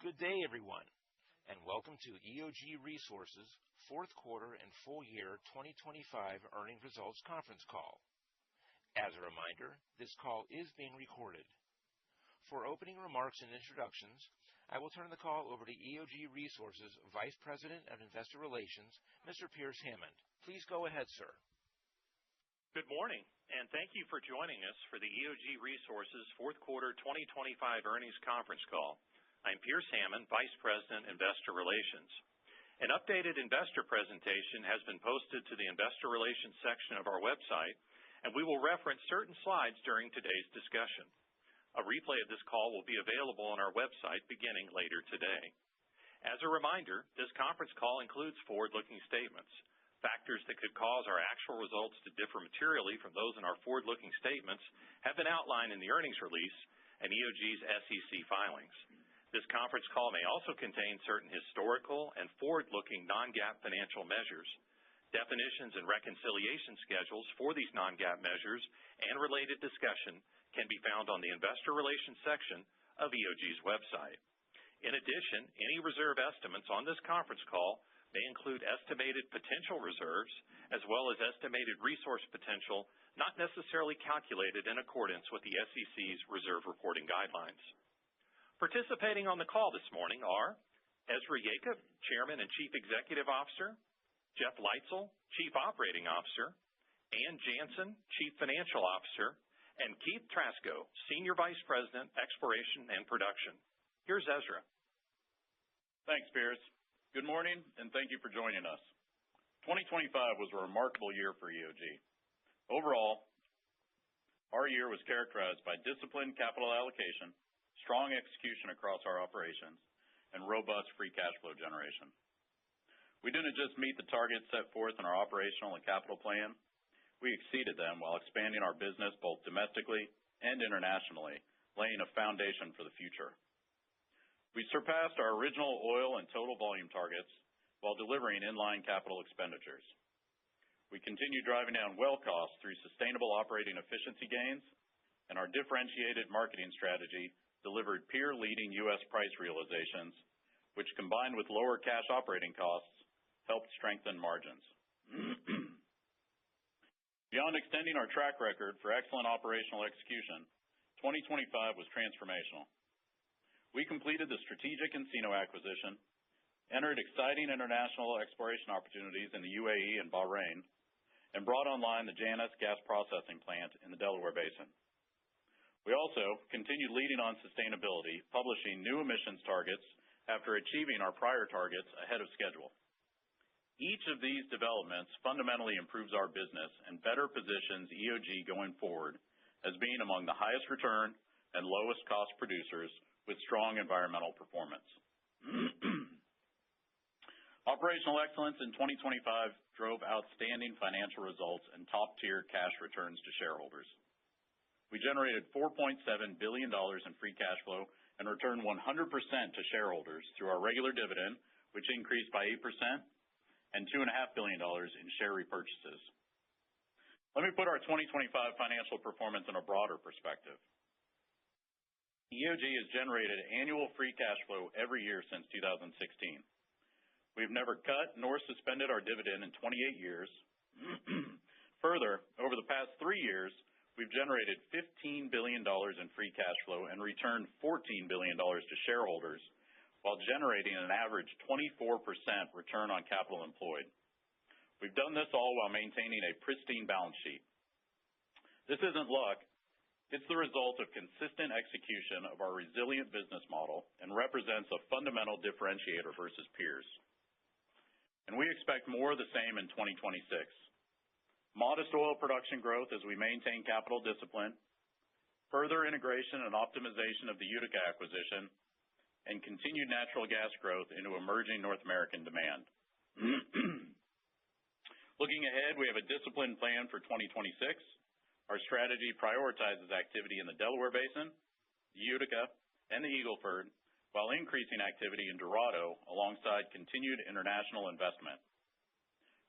Good day, everyone, and welcome to EOG Resources' fourth quarter and full year 2025 earnings results conference call. As a reminder, this call is being recorded. For opening remarks and introductions, I will turn the call over to EOG Resources Vice President of Investor Relations, Mr. Pearce Hammond. Please go ahead, sir. Good morning, and thank you for joining us for the EOG Resources fourth quarter 2025 earnings conference call. I'm Pearce Hammond, Vice President, Investor Relations. An updated investor presentation has been posted to the Investor Relations section of our website, and we will reference certain slides during today's discussion. A replay of this call will be available on our website beginning later today. As a reminder, this conference call includes forward-looking statements. Factors that could cause our actual results to differ materially from those in our forward-looking statements have been outlined in the earnings release and EOG's SEC filings. This conference call may also contain certain historical and forward-looking non-GAAP financial measures. Definitions and reconciliation schedules for these non-GAAP measures and related discussion can be found on the Investor Relations section of EOG's website. In addition, any reserve estimates on this conference call may include estimated potential reserves as well as estimated resource potential not necessarily calculated in accordance with the SEC's reserve reporting guidelines. Participating on the call this morning are Ezra Yacob, Chairman and Chief Executive Officer, Jeff Leitzel, Chief Operating Officer, Ann Janssen, Chief Financial Officer, and Keith Trasko, Senior Vice President, Exploration and Production. Here's Ezra. Thanks, Pierce. Good morning, and thank you for joining us. 2025 was a remarkable year for EOG. Overall, our year was characterized by disciplined capital allocation, strong execution across our operations, and robust free cash flow generation. We didn't just meet the targets set forth in our operational and capital plan. We exceeded them while expanding our business both domestically and internationally, laying a foundation for the future. We surpassed our original oil and total volume targets while delivering in-line capital expenditures. We continued driving down well costs through sustainable operating efficiency gains, and our differentiated marketing strategy delivered peer-leading U.S. price realizations, which combined with lower cash operating costs, helped strengthen margins. Beyond extending our track record for excellent operational execution, 2025 was transformational. We completed the strategic Encino acquisition, entered exciting international exploration opportunities in the UAE and Bahrain, and brought online the Janus gas processing plant in the Delaware Basin. We also continued leading on sustainability, publishing new emissions targets after achieving our prior targets ahead of schedule. Each of these developments fundamentally improves our business and better positions EOG going forward as being among the highest return and lowest cost producers with strong environmental performance. Operational excellence in 2025 drove outstanding financial results and top-tier cash returns to shareholders. We generated $4.7 billion in free cash flow and returned 100% to shareholders through our regular dividend, which increased by 8%, and $2.5 billion in share repurchases. Let me put our 2025 financial performance in a broader perspective. EOG has generated annual free cash flow every year since 2016. We've never cut nor suspended our dividend in 28 years. Further, over the past 3 years, we've generated $15 billion in free cash flow and returned $14 billion to shareholders while generating an average 24% return on capital employed. We've done this all while maintaining a pristine balance sheet. This isn't luck. It's the result of consistent execution of our resilient business model and represents a fundamental differentiator versus peers. And we expect more of the same in 2026. Modest oil production growth as we maintain capital discipline, further integration and optimization of the Utica acquisition, and continued natural gas growth into emerging North American demand. Looking ahead, we have a disciplined plan for 2026. Our strategy prioritizes activity in the Delaware Basin, the Utica, and the Eagle Ford, while increasing activity in Dorado alongside continued international investment.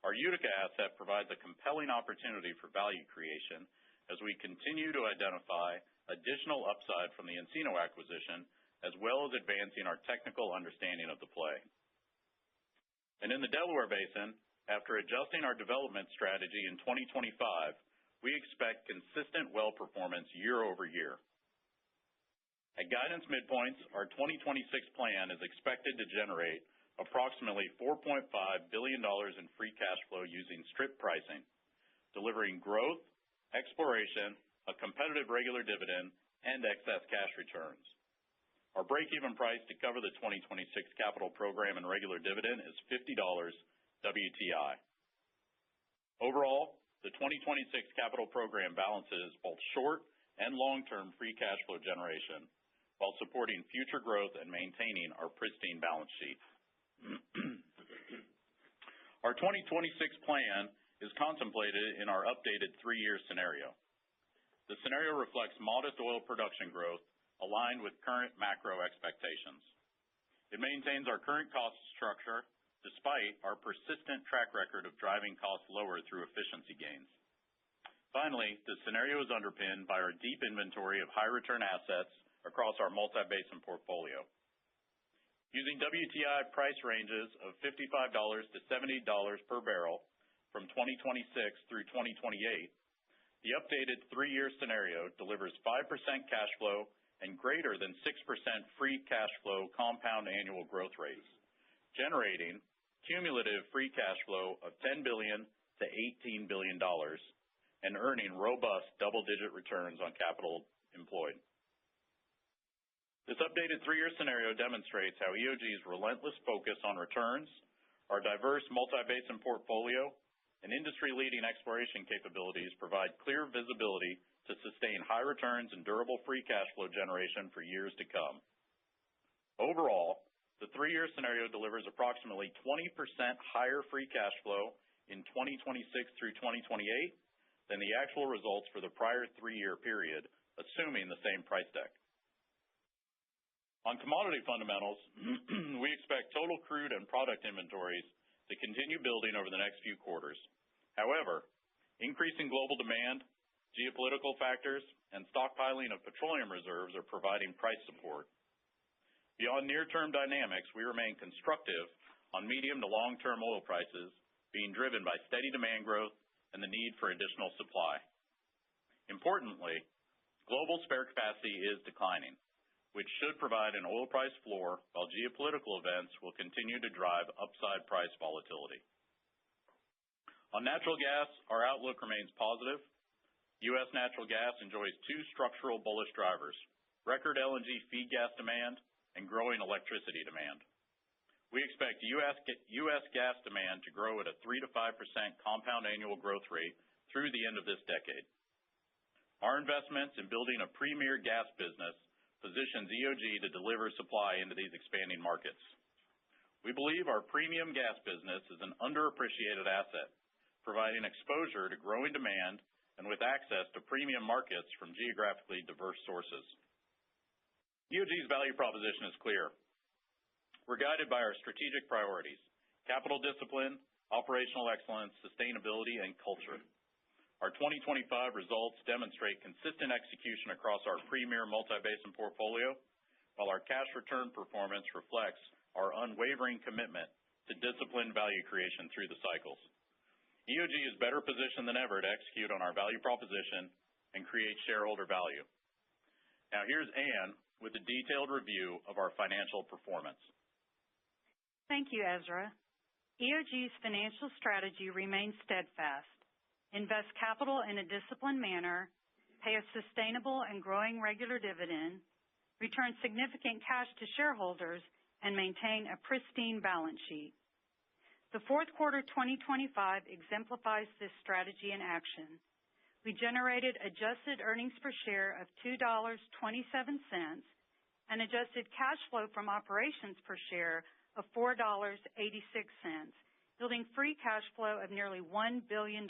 Our Utica asset provides a compelling opportunity for value creation as we continue to identify additional upside from the Encino acquisition as well as advancing our technical understanding of the play. And in the Delaware Basin, after adjusting our development strategy in 2025, we expect consistent well performance year over year. At guidance midpoints, our 2026 plan is expected to generate approximately $4.5 billion in free cash flow using strip pricing, delivering growth, exploration, a competitive regular dividend, and excess cash returns. Our break-even price to cover the 2026 capital program and regular dividend is $50 WTI. Overall, the 2026 capital program balances both short and long-term free cash flow generation while supporting future growth and maintaining our pristine balance sheet. Our 2026 plan is contemplated in our updated three-year scenario. The scenario reflects modest oil production growth aligned with current macro expectations. It maintains our current cost structure despite our persistent track record of driving costs lower through efficiency gains. Finally, the scenario is underpinned by our deep inventory of high-return assets across our multi-basin portfolio. Using WTI price ranges of $55 to $70 per barrel from 2026 through 2028, the updated three-year scenario delivers 5% cash flow and greater than 6% free cash flow compound annual growth rates, generating cumulative free cash flow of $10 billion to $18 billion and earning robust double-digit returns on capital employed. This updated three-year scenario demonstrates how EOG's relentless focus on returns, our diverse multi-basin portfolio, and industry-leading exploration capabilities provide clear visibility to sustain high returns and durable free cash flow generation for years to come. Overall, the three-year scenario delivers approximately 20% higher free cash flow in 2026 through 2028 than the actual results for the prior three-year period, assuming the same price deck. On commodity fundamentals, we expect total crude and product inventories to continue building over the next few quarters. However, increasing global demand, geopolitical factors, and stockpiling of petroleum reserves are providing price support. Beyond near-term dynamics, we remain constructive on medium to long-term oil prices being driven by steady demand growth and the need for additional supply. Importantly, global spare capacity is declining, which should provide an oil price floor while geopolitical events will continue to drive upside price volatility. On natural gas, our outlook remains positive. U.S. natural gas enjoys two structural bullish drivers: record LNG feed gas demand and growing electricity demand. We expect U.S. gas demand to grow at a 3 to 5% compound annual growth rate through the end of this decade. Our investments in building a premier gas business positions EOG to deliver supply into these expanding markets. We believe our premium gas business is an underappreciated asset, providing exposure to growing demand and with access to premium markets from geographically diverse sources. EOG's value proposition is clear. We're guided by our strategic priorities: capital discipline, operational excellence, sustainability, and culture. Our 2025 results demonstrate consistent execution across our premier multi-basin portfolio, while our cash return performance reflects our unwavering commitment to disciplined value creation through the cycles. EOG is better positioned than ever to execute on our value proposition and create shareholder value. Now here's Ann with a detailed review of our financial performance. Thank you, Ezra. EOG's financial strategy remains steadfast. Invest capital in a disciplined manner, pay a sustainable and growing regular dividend, return significant cash to shareholders, and maintain a pristine balance sheet. The fourth quarter 2025 exemplifies this strategy in action. We generated adjusted earnings per share of $2.27 and adjusted cash flow from operations per share of $4.86, yielding free cash flow of nearly $1 billion.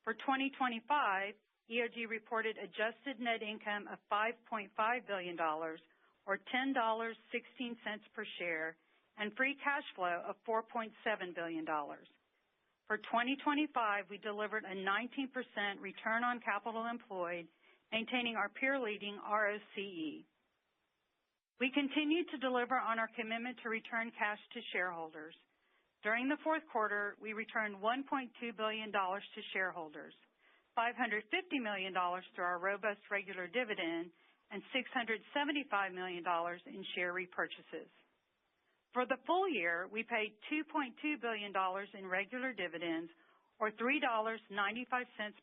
For 2025, EOG reported adjusted net income of $5.5 billion, or $10.16 per share, and free cash flow of $4.7 billion. For 2025, we delivered a 19% return on capital employed, maintaining our peer-leading ROCE. We continue to deliver on our commitment to return cash to shareholders. During the fourth quarter, we returned $1.2 billion to shareholders, $550 million through our robust regular dividend, and $675 million in share repurchases. For the full year, we paid $2.2 billion in regular dividends, or $3.95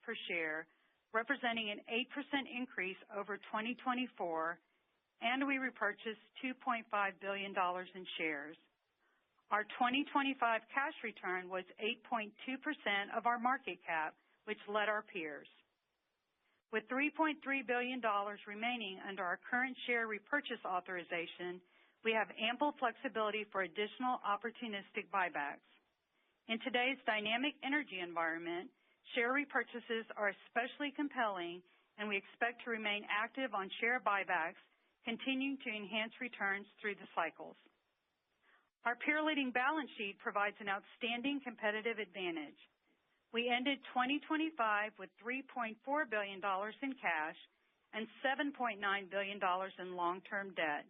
per share, representing an 8% increase over 2024, and we repurchased $2.5 billion in shares. Our 2025 cash return was 8.2% of our market cap, which led our peers. With $3.3 billion remaining under our current share repurchase authorization, we have ample flexibility for additional opportunistic buybacks. In today's dynamic energy environment, share repurchases are especially compelling, and we expect to remain active on share buybacks, continuing to enhance returns through the cycles. Our peer-leading balance sheet provides an outstanding competitive advantage. We ended 2025 with $3.4 billion in cash and $7.9 billion in long-term debt.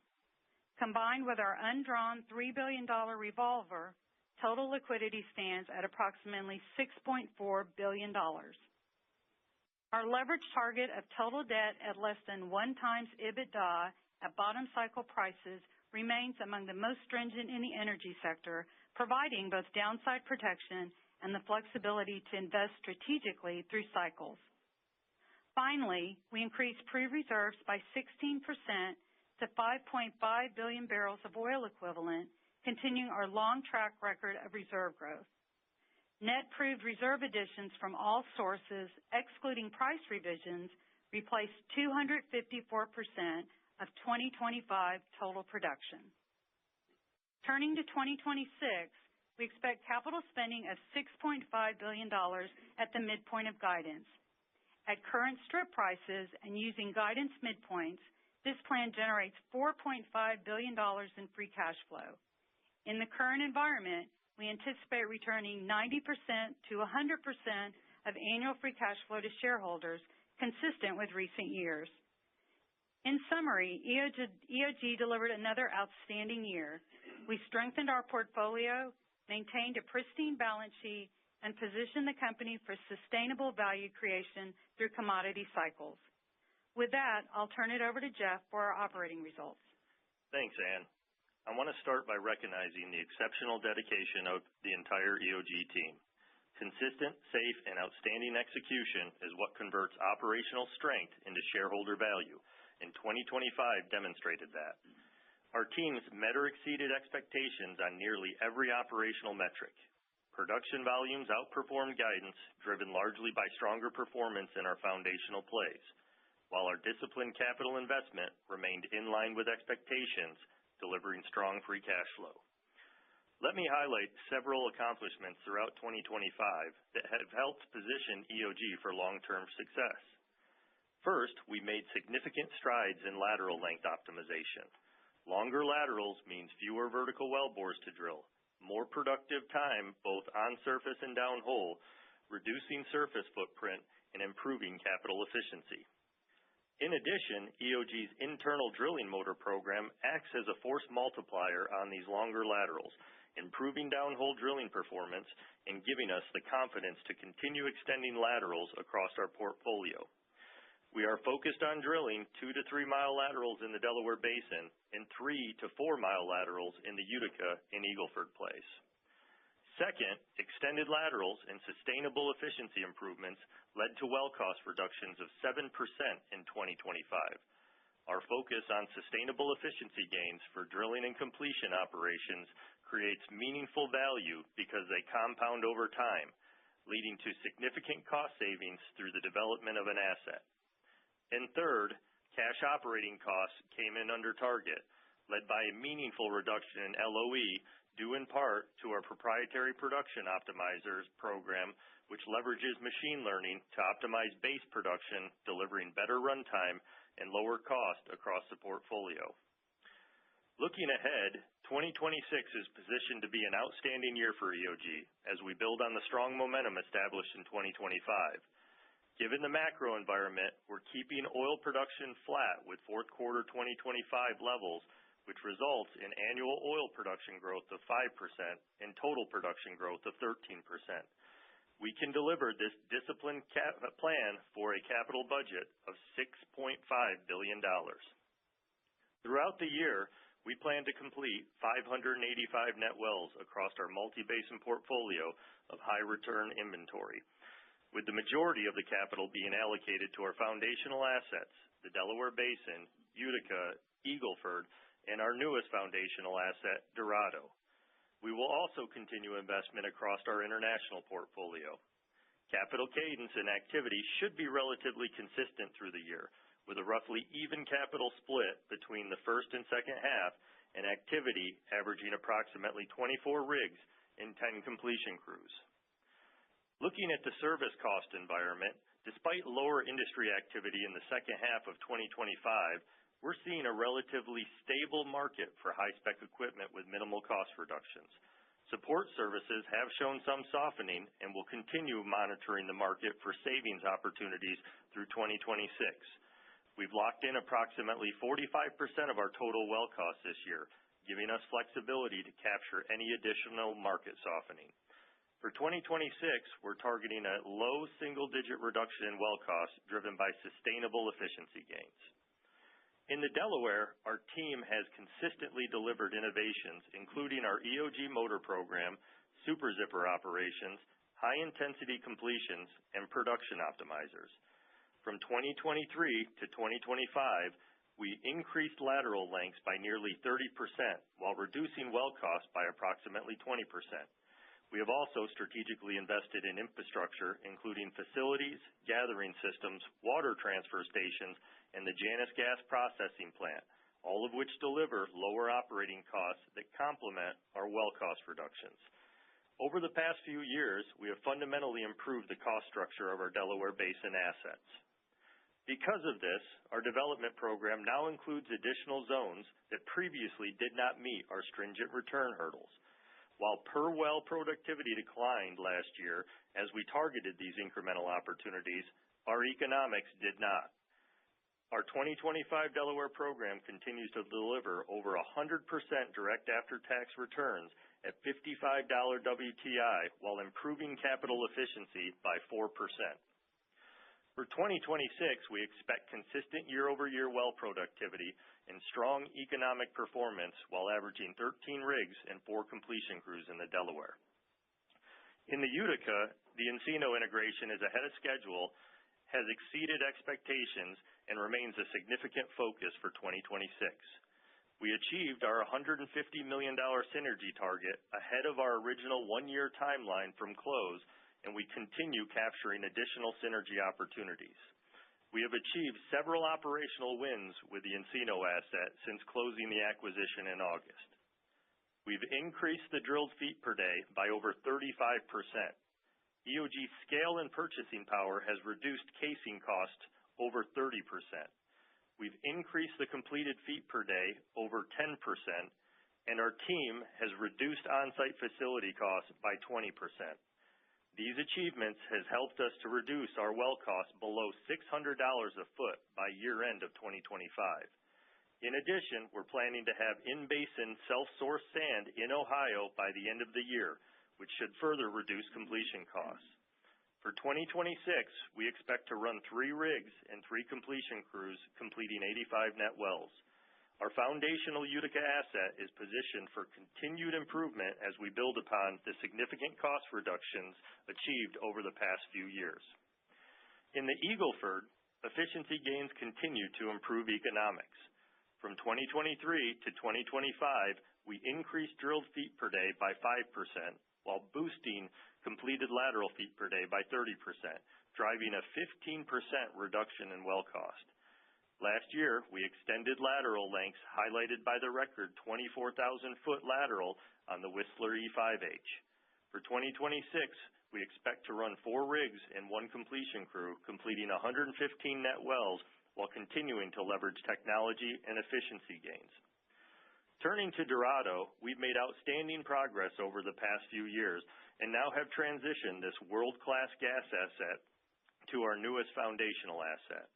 Combined with our undrawn $3 billion revolver, total liquidity stands at approximately $6.4 billion. Our leverage target of total debt at less than 1x EBITDA at bottom cycle prices remains among the most stringent in the energy sector, providing both downside protection and the flexibility to invest strategically through cycles. Finally, we increased proved reserves by 16% to 5.5 billion barrels of oil equivalent, continuing our long track record of reserve growth. Net proved reserve additions from all sources, excluding price revisions, replaced 254% of 2025 total production. Turning to 2026, we expect capital spending of $6.5 billion at the midpoint of guidance. At current strip prices and using guidance midpoints, this plan generates $4.5 billion in free cash flow. In the current environment, we anticipate returning 90% to 100% of annual free cash flow to shareholders, consistent with recent years. In summary, EOG delivered another outstanding year. We strengthened our portfolio, maintained a pristine balance sheet, and positioned the company for sustainable value creation through commodity cycles. With that, I'll turn it over to Jeff for our operating results. Thanks, Ann. I want to start by recognizing the exceptional dedication of the entire EOG team. Consistent, safe, and outstanding execution is what converts operational strength into shareholder value, and 2025 demonstrated that. Our teams met or exceeded expectations on nearly every operational metric. Production volumes outperformed guidance, driven largely by stronger performance in our foundational plays, while our disciplined capital investment remained in line with expectations, delivering strong free cash flow. Let me highlight several accomplishments throughout 2025 that have helped position EOG for long-term success. First, we made significant strides in lateral length optimization. Longer laterals means fewer vertical wellbores to drill, more productive time both on surface and downhole, reducing surface footprint, and improving capital efficiency. In addition, EOG's internal drilling motor program acts as a force multiplier on these longer laterals, improving downhole drilling performance and giving us the confidence to continue extending laterals across our portfolio. We are focused on drilling 2 to 3 mile laterals in the Delaware Basin and 3 to 4 mile laterals in the Utica and Eagle Ford plays. Second, extended laterals and sustainable efficiency improvements led to well cost reductions of 7% in 2025. Our focus on sustainable efficiency gains for drilling and completion operations creates meaningful value because they compound over time, leading to significant cost savings through the development of an asset. And third, cash operating costs came in under target, led by a meaningful reduction in LOE, due in part to our proprietary production optimizers program, which leverages machine learning to optimize base production, delivering better runtime and lower cost across the portfolio. Looking ahead, 2026 is positioned to be an outstanding year for EOG as we build on the strong momentum established in 2025. Given the macro environment, we're keeping oil production flat with fourth quarter 2025 levels which results in annual oil production growth of 5% and total production growth of 13%. We can deliver this disciplined plan for a capital budget of $6.5 billion. Throughout the year, we plan to complete 585 net wells across our multi-basin portfolio of high-return inventory, with the majority of the capital being allocated to our foundational assets, the Delaware Basin, Utica, Eagle Ford, and our newest foundational asset, Dorado. We will also continue investment across our international portfolio. Capital cadence and activity should be relatively consistent through the year, with a roughly even capital split between the first and second half, and activity averaging approximately 24 rigs and 10 completion crews. Looking at the service cost environment, despite lower industry activity in the second half of 2025, we're seeing a relatively stable market for high-spec equipment with minimal cost reductions. Support services have shown some softening, and will continue monitoring the market for savings opportunities through 2026. We've locked in approximately 45% of our total well costs this year, giving us flexibility to capture any additional market softening. For 2026, we're targeting a low single-digit reduction in well costs driven by sustainable efficiency gains. In the Delaware, our team has consistently delivered innovations, including our EOG motor program, Super Zipper operations, high-intensity completions, and production optimizers. From 2023 to 2025, we increased lateral lengths by nearly 30% while reducing well costs by approximately 20%. We have also strategically invested in infrastructure, including facilities, gathering systems, water transfer stations, and the Janus gas processing plant, all of which deliver lower operating costs that complement our well cost reductions. Over the past few years, we have fundamentally improved the cost structure of our Delaware Basin assets. Because of this, our development program now includes additional zones that previously did not meet our stringent return hurdles. While per well productivity declined last year as we targeted these incremental opportunities, our economics did not. Our 2025 Delaware program continues to deliver over 100% direct after-tax returns at $55 WTI while improving capital efficiency by 4%. For 2026, we expect consistent year-over-year well productivity and strong economic performance while averaging 13 rigs and 4 completion crews in the Delaware. In the Utica, the Encino integration is ahead of schedule, has exceeded expectations, and remains a significant focus for 2026. We achieved our $150 million synergy target ahead of our original one-year timeline from close, and we continue capturing additional synergy opportunities. We have achieved several operational wins with the Encino asset since closing the acquisition in August. We've increased the drilled feet per day by over 35%. EOG's scale and purchasing power has reduced casing costs over 30%. We've increased the completed feet per day over 10%, and our team has reduced on-site facility costs by 20%. These achievements has helped us to reduce our well costs below $600 a foot by year-end of 2025. In addition, we're planning to have in-basin self-sourced sand in Ohio by the end of the year, which should further reduce completion costs. For 2026, we expect to run 3 rigs and 3 completion crews, completing 85 net wells. Our foundational Utica asset is positioned for continued improvement as we build upon the significant cost reductions achieved over the past few years. In the Eagle Ford, efficiency gains continue to improve economics. From 2023 to 2025, we increased drilled feet per day by 5%, while boosting completed lateral feet per day by 30%, driving a 15% reduction in well cost. Last year, we extended lateral lengths highlighted by the record 24,000-foot lateral on the Whistler E5H. For 2026, we expect to run 4 rigs and 1 completion crew, completing 115 net wells while continuing to leverage technology and efficiency gains. Turning to Dorado, we've made outstanding progress over the past few years and now have transitioned this world-class gas asset to our newest foundational asset.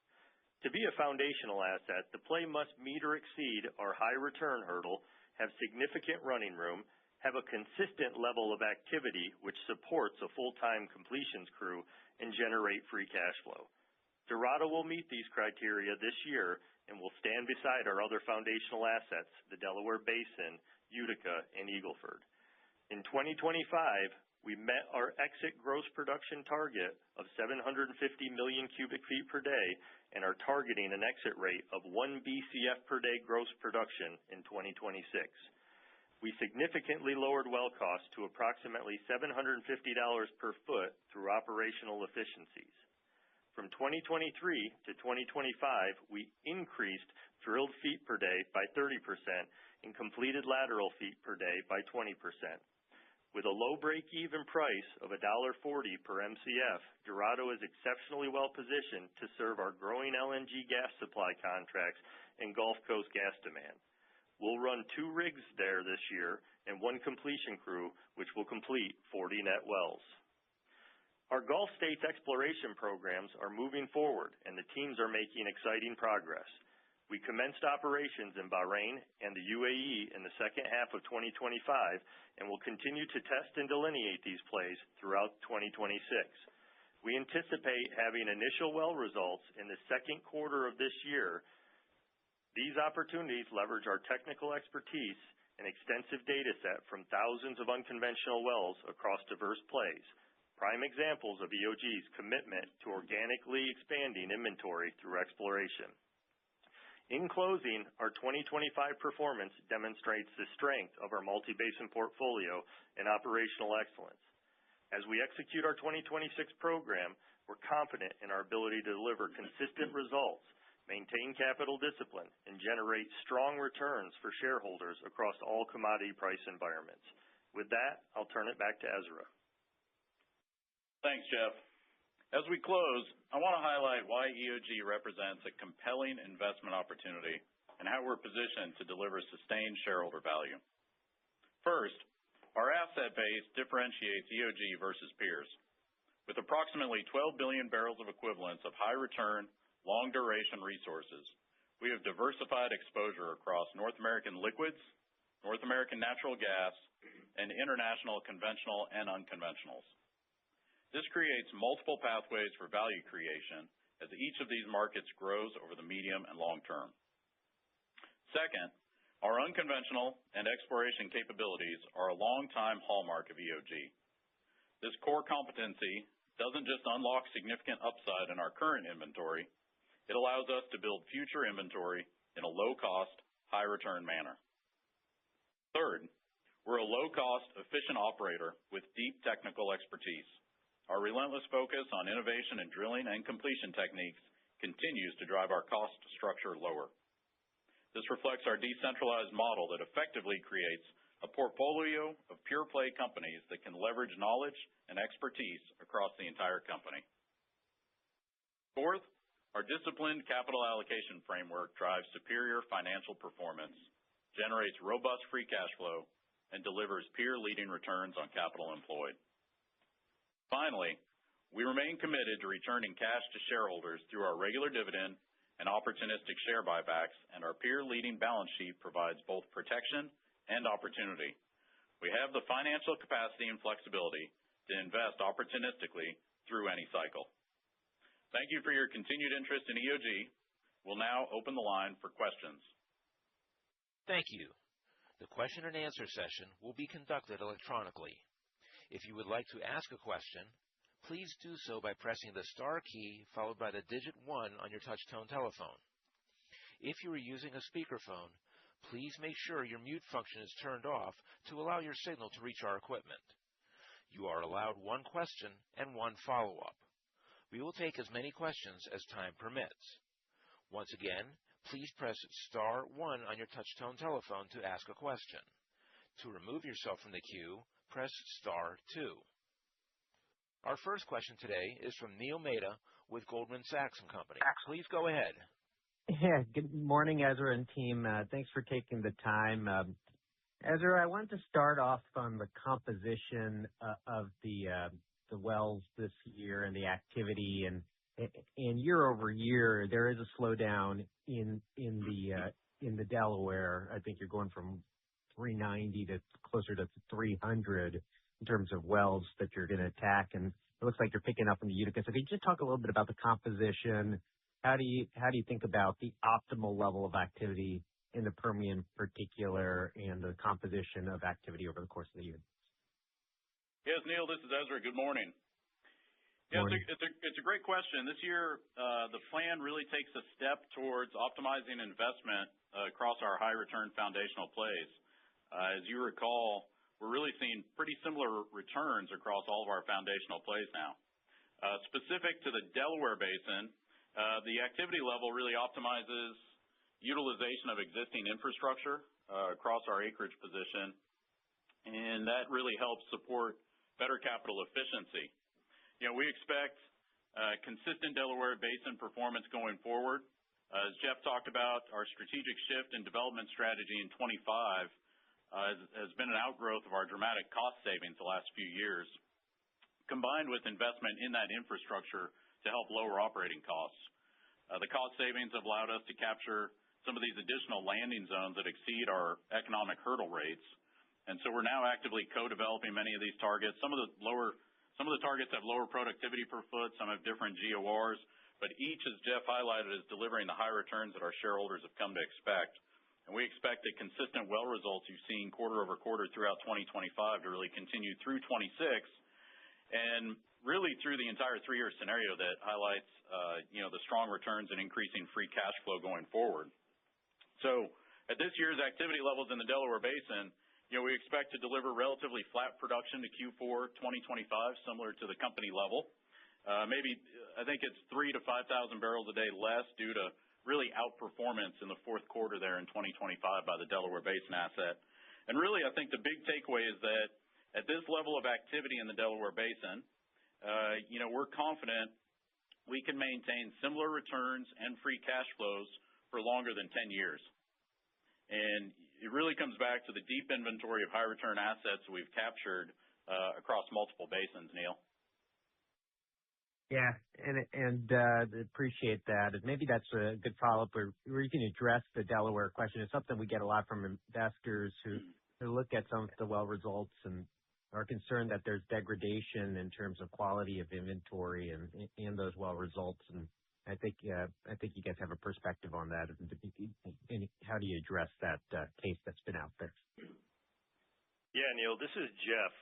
To be a foundational asset, the play must meet or exceed our high return hurdle, have significant running room, have a consistent level of activity which supports a full-time completions crew, and generate free cash flow. Dorado will meet these criteria this year and will stand beside our other foundational assets, the Delaware Basin, Utica, and Eagle Ford. In 2025, we met our exit gross production target of 750 million cubic feet per day and are targeting an exit rate of 1 BCF per day gross production in 2026. We significantly lowered well costs to approximately $750 per foot through operational efficiencies. From 2023 to 2025, we increased drilled feet per day by 30% and completed lateral feet per day by 20%. With a low break-even price of $1.40 per MCF, Dorado is exceptionally well positioned to serve our growing LNG gas supply contracts and Gulf Coast gas demand. We'll run 2 rigs there this year and 1 completion crew, which will complete 40 net wells. Our Gulf States exploration programs are moving forward, and the teams are making exciting progress. We commenced operations in Bahrain and the UAE in the second half of 2025 and will continue to test and delineate these plays throughout 2026. We anticipate having initial well results in the second quarter of this year. These opportunities leverage our technical expertise and extensive data set from thousands of unconventional wells across diverse plays, prime examples of EOG's commitment to organically expanding inventory through exploration. In closing, our 2025 performance demonstrates the strength of our multi-basin portfolio and operational excellence. As we execute our 2026 program, we're confident in our ability to deliver consistent results, maintain capital discipline, and generate strong returns for shareholders across all commodity price environments. With that, I'll turn it back to Ezra. Thanks, Jeff. As we close, I want to highlight why EOG represents a compelling investment opportunity and how we're positioned to deliver sustained shareholder value. First, our asset base differentiates EOG versus peers. With approximately 12 billion barrels of equivalents of high return, long-duration resources, we have diversified exposure across North American liquids, North American natural gas, and international conventional and unconventionals. This creates multiple pathways for value creation as each of these markets grows over the medium and long term. Second, our unconventional and exploration capabilities are a long-time hallmark of EOG. This core competency doesn't just unlock significant upside in our current inventory, it allows us to build future inventory in a low-cost, high-return manner. Third, we're a low-cost, efficient operator with deep technical expertise. Our relentless focus on innovation in drilling and completion techniques continues to drive our cost structure lower. This reflects our decentralized model that effectively creates a portfolio of pure-play companies that can leverage knowledge and expertise across the entire company. Fourth, our disciplined capital allocation framework drives superior financial performance, generates robust free cash flow, and delivers peer-leading returns on capital employed. Finally, we remain committed to returning cash to shareholders through our regular dividend and opportunistic share buybacks, and our peer-leading balance sheet provides both protection and opportunity. We have the financial capacity and flexibility to invest opportunistically through any cycle. Thank you for your continued interest in EOG. We'll now open the line for questions. Thank you. The question and answer session will be conducted electronically. If you would like to ask a question, please do so by pressing the star key followed by the digit 1 on your touch-tone telephone. If you are using a speakerphone, please make sure your mute function is turned off to allow your signal to reach our equipment. You are allowed 1 question and 1 follow-up. We will take as many questions as time permits. Once again, please press star 1 on your touch-tone telephone to ask a question. To remove yourself from the queue, press star 2. Our first question today is from Neil Mehta with Goldman Sachs & Company. Please go ahead. Yeah, good morning, Ezra and team. Thanks for taking the time. Ezra, I wanted to start off on the composition of the wells this year and the activity, and And year-over-year, there is a slowdown in the Delaware. I think you're going from 390 to closer to 300 in terms of wells that you're going to attack, and it looks like you're picking up in the Utica. So could you just talk a little bit about the composition? How do you think about the optimal level of activity in the Permian in particular, and the composition of activity over the course of the year? Yes, Neil, this is Ezra. Good morning. Yeah, it's a great question. This year, the plan really takes a step towards optimizing investment across our high return foundational plays. As you recall, we're really seeing pretty similar returns across all of our foundational plays now. Specific to the Delaware Basin, the activity level really optimizes utilization of existing infrastructure across our acreage position, and that really helps support better capital efficiency. We expect consistent Delaware Basin performance going forward. As Jeff talked about, our strategic shift in development strategy in 25 has been an outgrowth of our dramatic cost savings the last few years, combined with investment in that infrastructure to help lower operating costs. The cost savings have allowed us to capture some of these additional landing zones that exceed our economic hurdle rates. And so we're now actively co-developing many of these targets. Some of the targets have lower productivity per foot, some have different GORs, but each, as Jeff highlighted, is delivering the high returns that our shareholders have come to expect. And we expect the consistent well results you've seen quarter over quarter throughout 2025 to really continue through 26, and really through the entire 3-year scenario that highlights the strong returns and increasing free cash flow going forward. So at this year's activity levels in the Delaware Basin, we expect to deliver relatively flat production to Q4 2025, similar to the company level. Maybe I think it's 3,000 to 5,000 barrels a day less due to really outperformance in the fourth quarter there in 2025 by the Delaware Basin asset. And really, I think the big takeaway is that at this level of activity in the Delaware Basin, we're confident we can maintain similar returns and free cash flows for longer than 10 years. And it really comes back to the deep inventory of high return assets we've captured across multiple basins, Neil. Yeah, and appreciate that. And maybe that's a good follow-up where you can address the Delaware question. It's something we get a lot from investors who look at some of the well results and are concerned that there's degradation in terms of quality of inventory and those well results. And I think you guys have a perspective on that. And how do you address that case that's been out there? Yeah, Neil, this is Jeff.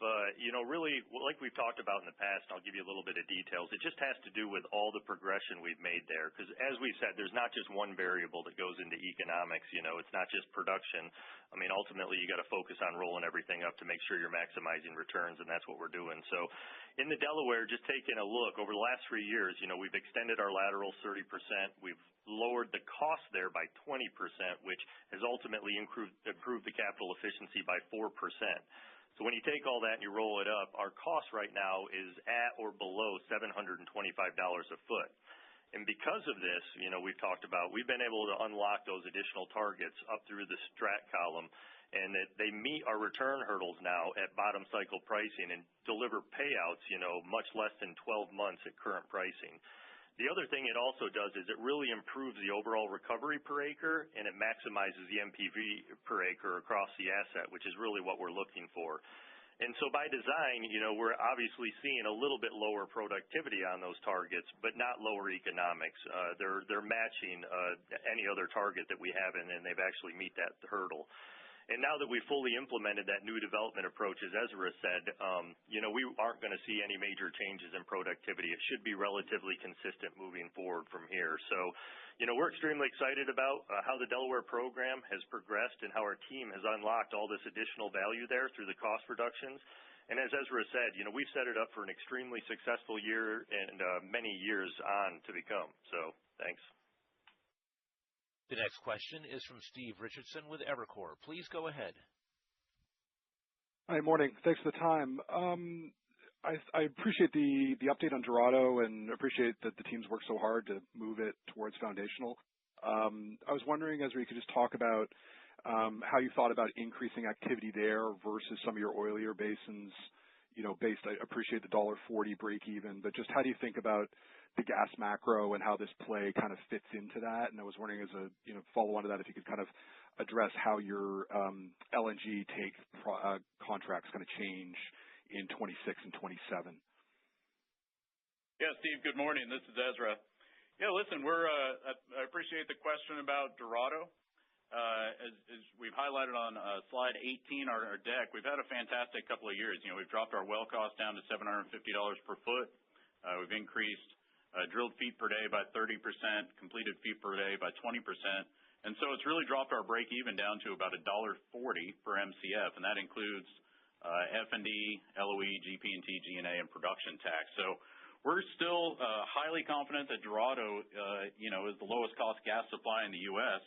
Really, like we've talked about in the past, I'll give you a little bit of details. It just has to do with all the progression we've made there. Because as we said, there's not just one variable that goes into economics. It's not just production. I mean, ultimately, you got to focus on rolling everything up to make sure you're maximizing returns, and that's what we're doing. So in the Delaware, just taking a look, over the last 3 years, we've extended our laterals 30%. We've lowered the cost there by 20%, which has ultimately improved the capital efficiency by 4%. So when you take all that and you roll it up, our cost right now is at or below $725 a foot. And because of this, we've talked about, we've been able to unlock those additional targets up through the strat column, and that they meet our return hurdles now at bottom cycle pricing and deliver payouts, much less than 12 months at current pricing. The other thing it also does is it really improves the overall recovery per acre, and it maximizes the NPV per acre across the asset, which is really what we're looking for. And so by design, we're obviously seeing a little bit lower productivity on those targets, but not lower economics. They're matching any other target that we have, and they've actually meet that hurdle. And now that we've fully implemented that new development approach, as Ezra said, we aren't going to see any major changes in productivity. It should be relatively consistent moving forward from here. So, we're extremely excited about how the Delaware program has progressed and how our team has unlocked all this additional value there through the cost reductions. And as Ezra said, we've set it up for an extremely successful year and many years on to become. So, thanks. The next question is from Steve Richardson with Evercore. Please go ahead. Hi, morning. Thanks for the time. I appreciate the update on Dorado and appreciate that the team's worked so hard to move it towards foundational. I was wondering, Ezra, you could just talk about how you thought about increasing activity there versus some of your oilier basins. I appreciate the $1.40 break even, but just how do you think about the gas macro and how this play kind of fits into that. And I was wondering, as a follow-on to that, if you could kind of address how your LNG take contracts kind of change in 26 and 27. Yeah, Steve, good morning. This is Ezra. Yeah, listen, I appreciate the question about Dorado. As we've highlighted on slide 18, our deck, we've had a fantastic couple of years. We've dropped our well cost down to $750 per foot. We've increased drilled feet per day by 30%, completed feet per day by 20%. And so it's really dropped our break even down to about $1.40 per MCF, and that includes F&D, LOE, GP&T, G&A, and production tax. So we're still highly confident that Dorado, is the lowest cost gas supply in the U.S.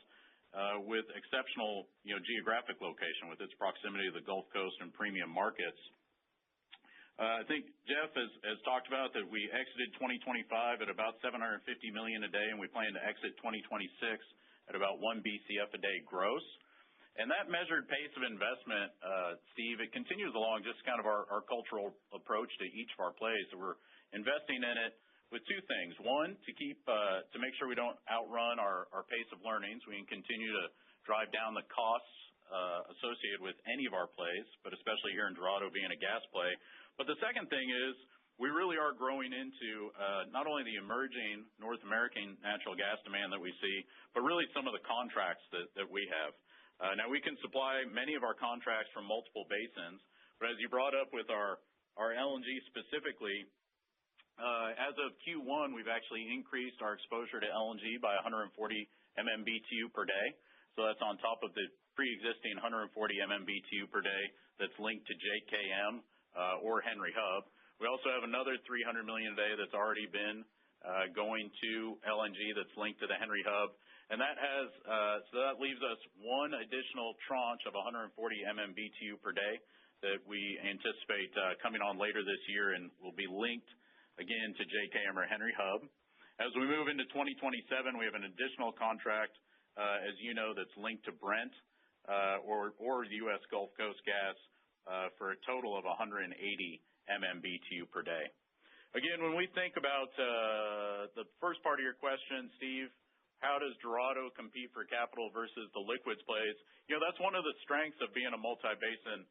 With exceptional, geographic location, with its proximity to the Gulf Coast and premium markets. I think Jeff has talked about that we exited 2025 at about $750 million a day, and we plan to exit 2026 at about 1 BCF a day gross. And that measured pace of investment, Steve, it continues along just kind of our cultural approach to each of our plays. So we're investing in it with two things. One, to make sure we don't outrun our pace of learnings. We can continue to drive down the costs associated with any of our plays, but especially here in Dorado being a gas play. But the second thing is we really are growing into not only the emerging North American natural gas demand that we see, but really some of the contracts that we have. Now, we can supply many of our contracts from multiple basins, but as you brought up with our LNG specifically, as of Q1, we've actually increased our exposure to LNG by 140 MMBtu per day. So that's on top of the pre-existing 140 MMBtu per day that's linked to JKM or Henry Hub. We also have another 300 million a day that's already been going to LNG that's linked to the Henry Hub. And that leaves us one additional tranche of 140 MMBtu per day that we anticipate coming on later this year and will be linked again to JKM or Henry Hub. As we move into 2027, we have an additional contract, as you know, that's linked to Brent or U.S. Gulf Coast gas for a total of 180 MMBtu per day. Again, when we think about the first part of your question, Steve, how does Dorado compete for capital versus the liquids plays? That's one of the strengths of being a multi-basin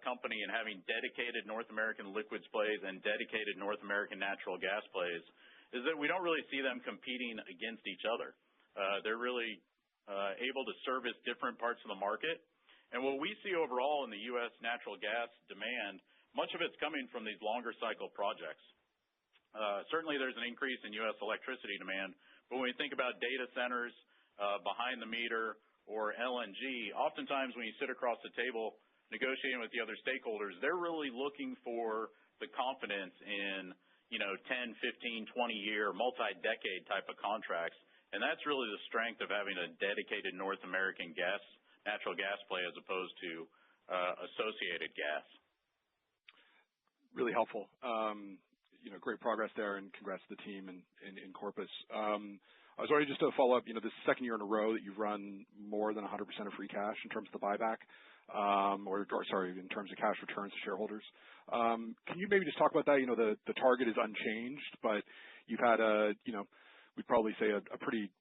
company and having dedicated North American liquids plays and dedicated North American natural gas plays, is that we don't really see them competing against each other. They're really able to service different parts of the market. And what we see overall in the U.S. natural gas demand, much of it's coming from these longer cycle projects. Certainly there's an increase in U.S. electricity demand, but when we think about data centers, behind the meter, or LNG, oftentimes when you sit across the table negotiating with the other stakeholders, they're really looking for the confidence in 10, 15, 20-year, multi-decade type of contracts. And that's really the strength of having a dedicated North American natural gas play as opposed to associated gas. Really helpful. Great progress there, and congrats to the team in Corpus. I was wondering, just to follow up, this is the second year in a row that you've run more than 100% of free cash in terms of the buyback, in terms of cash returns to shareholders. Can you maybe just talk about that? The target is unchanged, but you've had we'd probably say a pretty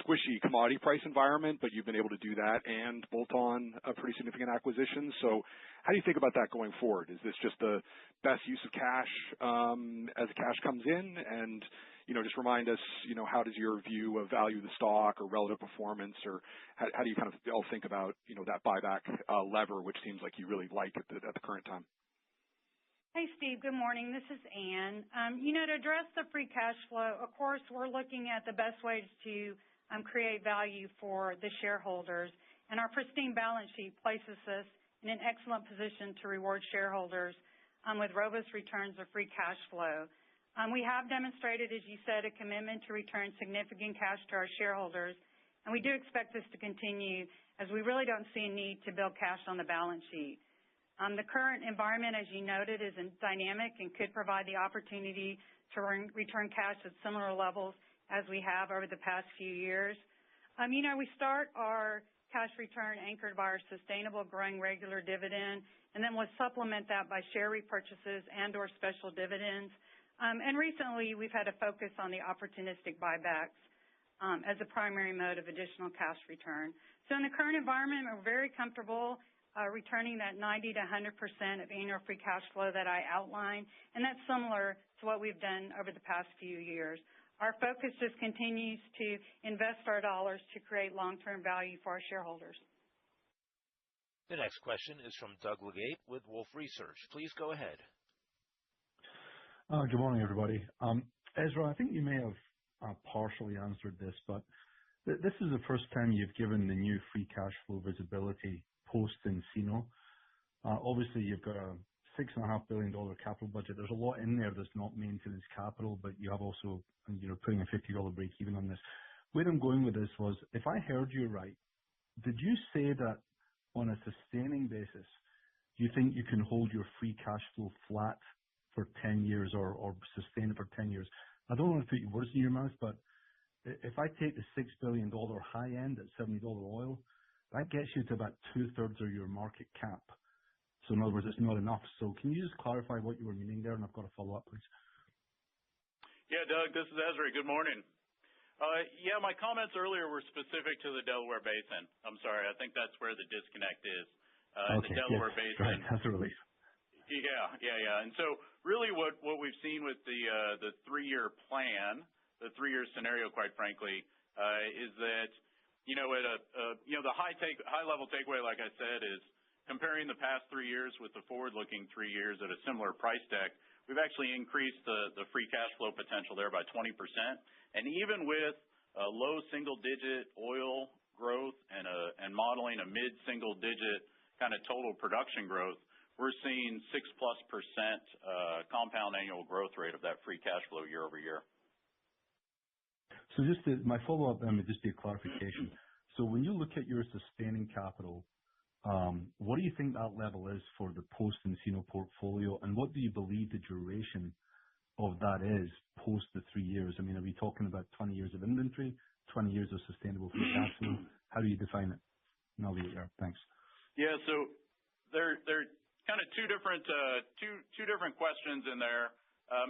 squishy commodity price environment, but you've been able to do that and bolt on a pretty significant acquisition. So how do you think about that going forward? Is this just the best use of cash as the cash comes in? And just remind us, how does your view of value of the stock or relative performance, or how do you kind of all think about that buyback lever, which seems like you really like at the current time? Hey, Steve. Good morning. This is Ann. To address the free cash flow, of course, we're looking at the best ways to create value for the shareholders. And our pristine balance sheet places us in an excellent position to reward shareholders with robust returns of free cash flow. We have demonstrated, as you said, a commitment to return significant cash to our shareholders, and we do expect this to continue as we really don't see a need to build cash on the balance sheet. The current environment, as you noted, is dynamic and could provide the opportunity to return cash at similar levels as we have over the past few years. We start our cash return anchored by our sustainable growing regular dividend, and then we'll supplement that by share repurchases and or special dividends. And recently, we've had a focus on the opportunistic buybacks as a primary mode of additional cash return. So in the current environment, we're very comfortable returning that 90 to 100% of annual free cash flow that I outlined, and that's similar to what we've done over the past few years. Our focus just continues to invest our dollars to create long-term value for our shareholders. The next question is from Doug Legate with Wolfe Research. Please go ahead. Good morning, everybody. Ezra, I think you may have partially answered this, but this is the first time you've given the new free cash flow visibility post-Encino. Obviously, you've got a $6.5 billion capital budget. There's a lot in there that's not maintenance capital, but you have also, putting a $50 break even on this. Where I'm going with this was, if I heard you right, did you say that on a sustaining basis, you think you can hold your free cash flow flat for 10 years or sustain it for 10 years? I don't want to put words in your mouth, but if I take the $6 billion high end at $70 oil, that gets you to about 2/3 of your market cap. So in other words, it's not enough. So can you just clarify what you were meaning there? And I've got a follow-up, please. Yeah, Doug, this is Ezra. Good morning. My comments earlier were specific to the Delaware Basin. I'm sorry. I think that's where the disconnect is. Okay. The Delaware Basin. Right. That's a relief. Yeah. And so really what we've seen with the 3-year plan, the 3-year scenario, quite frankly, is that, at the high level takeaway, like I said, is comparing the past 3 years with the forward-looking 3 years at a similar price deck, we've actually increased the free cash flow potential there by 20%. And even with low single-digit oil growth and modeling a mid-single-digit kind of total production growth, we're seeing 6+% compound annual growth rate of that free cash flow year over year. So my follow-up then would just be a clarification. So when you look at your sustaining capital, what do you think that level is for the post-Encino portfolio, and what do you believe the duration of that is post the 3 years? I mean, are we talking about 20 years of inventory, 20 years of sustainable free cash flow? How do you define it? And I'll leave it there. Thanks. Yeah, so they're kind of two different questions in there.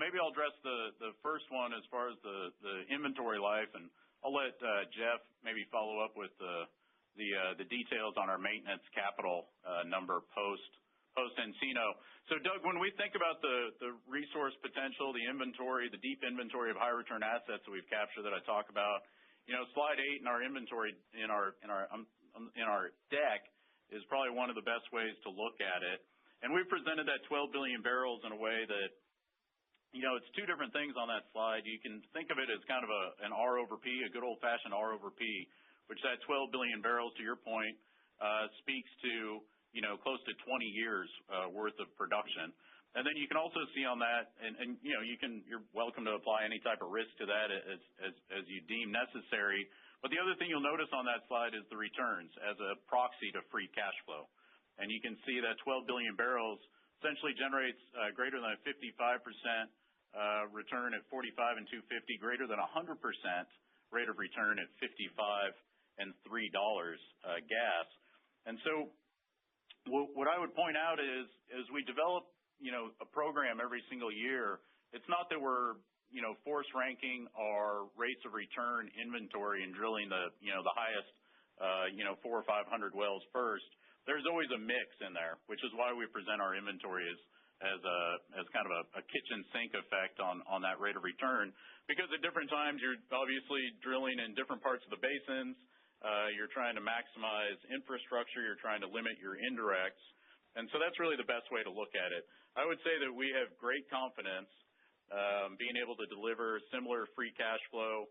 Maybe I'll address the first one as far as the inventory life, and I'll let Jeff maybe follow up with the details on our maintenance capital number post-Encino. So, Doug, when we think about the resource potential, the inventory, the deep inventory of high return assets that we've captured that I talk about, slide 8 in our inventory in our deck is probably one of the best ways to look at it. And we've presented that 12 billion barrels in a way that, it's two different things on that slide. You can think of it as kind of an R over P, a good old-fashioned R over P, which that 12 billion barrels, to your point, speaks to, close to 20 years worth of production. And then you can also see on that, and you're welcome to apply any type of risk to that as you deem necessary. But the other thing you'll notice on that slide is the returns as a proxy to free cash flow. And you can see that 12 billion barrels essentially generates greater than a 55% return at 45 and 250, greater than 100% rate of return at 55 and $3 gas. And so what I would point out is, as we develop, a program every single year, it's not that we're, force ranking our rates of return inventory and drilling the highest, 400 or 500 wells first. There's always a mix in there, which is why we present our inventory as kind of a kitchen sink effect on that rate of return. Because at different times, you're obviously drilling in different parts of the basins. You're trying to maximize infrastructure. You're trying to limit your indirects. And so that's really the best way to look at it. I would say that we have great confidence being able to deliver similar free cash flow,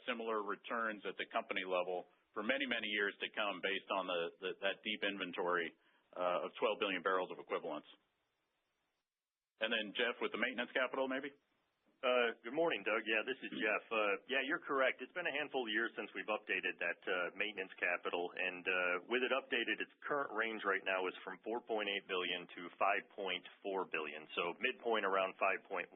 similar returns at the company level for many, many years to come based on that deep inventory of 12 billion barrels of equivalents. And then, Jeff, with the maintenance capital, maybe? Good morning, Doug. Yeah, this is Jeff. You're correct. It's been a handful of years since we've updated that maintenance capital, and with it updated, its current range right now is from $4.8 billion to $5.4 billion, so midpoint around 5.1.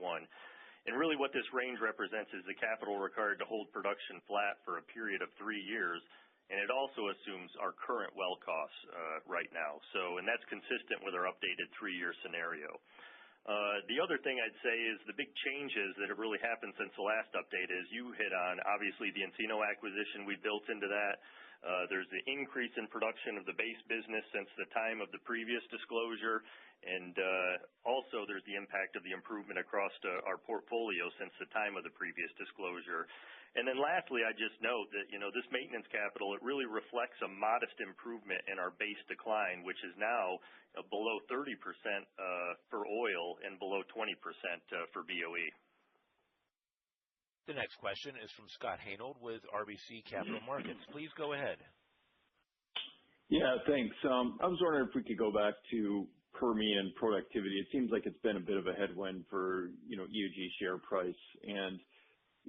And really what this range represents is the capital required to hold production flat for a period of 3 years, and it also assumes our current well costs right now. So, and that's consistent with our updated 3-year scenario. The other thing I'd say is the big changes that have really happened since the last update is you hit on, obviously, the Encino acquisition we built into that. There's the increase in production of the base business since the time of the previous disclosure, and also there's the impact of the improvement across our portfolio since the time of the previous disclosure. And then lastly, I just note that, this maintenance capital, it really reflects a modest improvement in our base decline, which is now below 30% for oil and below 20% for BOE. The next question is from Scott Hanold with RBC Capital Markets. Please go ahead. Yeah, thanks. I was wondering if we could go back to Permian productivity. It seems like it's been a bit of a headwind for, EOG share price. And,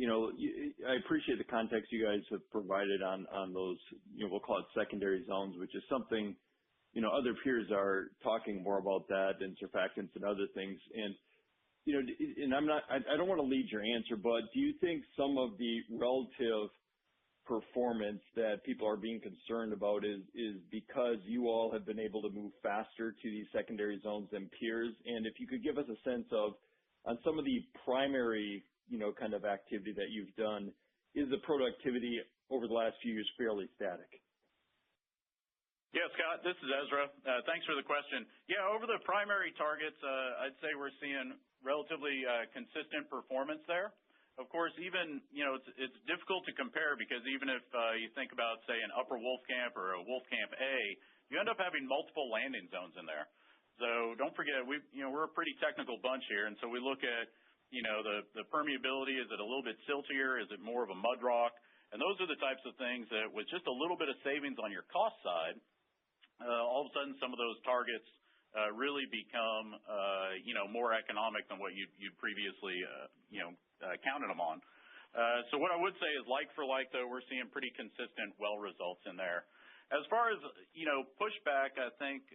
I appreciate the context you guys have provided on those, we'll call it secondary zones, which is something, other peers are talking more about that and surfactants and other things. And, and I don't want to lead your answer, but do you think some of the relative performance that people are being concerned about is because you all have been able to move faster to these secondary zones than peers? And if you could give us a sense of, on some of the primary, kind of activity that you've done, is the productivity over the last few years fairly static? Yeah, Scott, this is Ezra. Thanks for the question. Yeah, over the primary targets, I'd say we're seeing relatively consistent performance there. Of course, even, it's difficult to compare because even if you think about, say, an Upper Wolfcamp or a Wolfcamp A, you end up having multiple landing zones in there. So don't forget, we're a pretty technical bunch here, and so we look at, the permeability. Is it a little bit siltier? Is it more of a mud rock? And those are the types of things that with just a little bit of savings on your cost side, all of a sudden some of those targets really become, more economic than what you'd previously, counted them on. So what I would say is like for like, though, we're seeing pretty consistent well results in there. As far as, pushback, I think,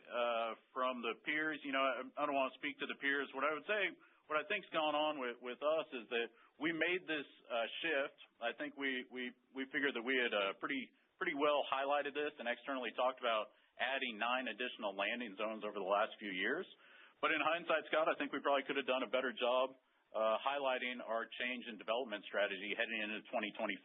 from the peers, I don't want to speak to the peers. What I would say, what I think's gone on with us is that we made this shift. I think we figured that we had pretty well highlighted this and externally talked about adding 9 additional landing zones over the last few years. But in hindsight, Scott, I think we probably could have done a better job highlighting our change in development strategy heading into 2025,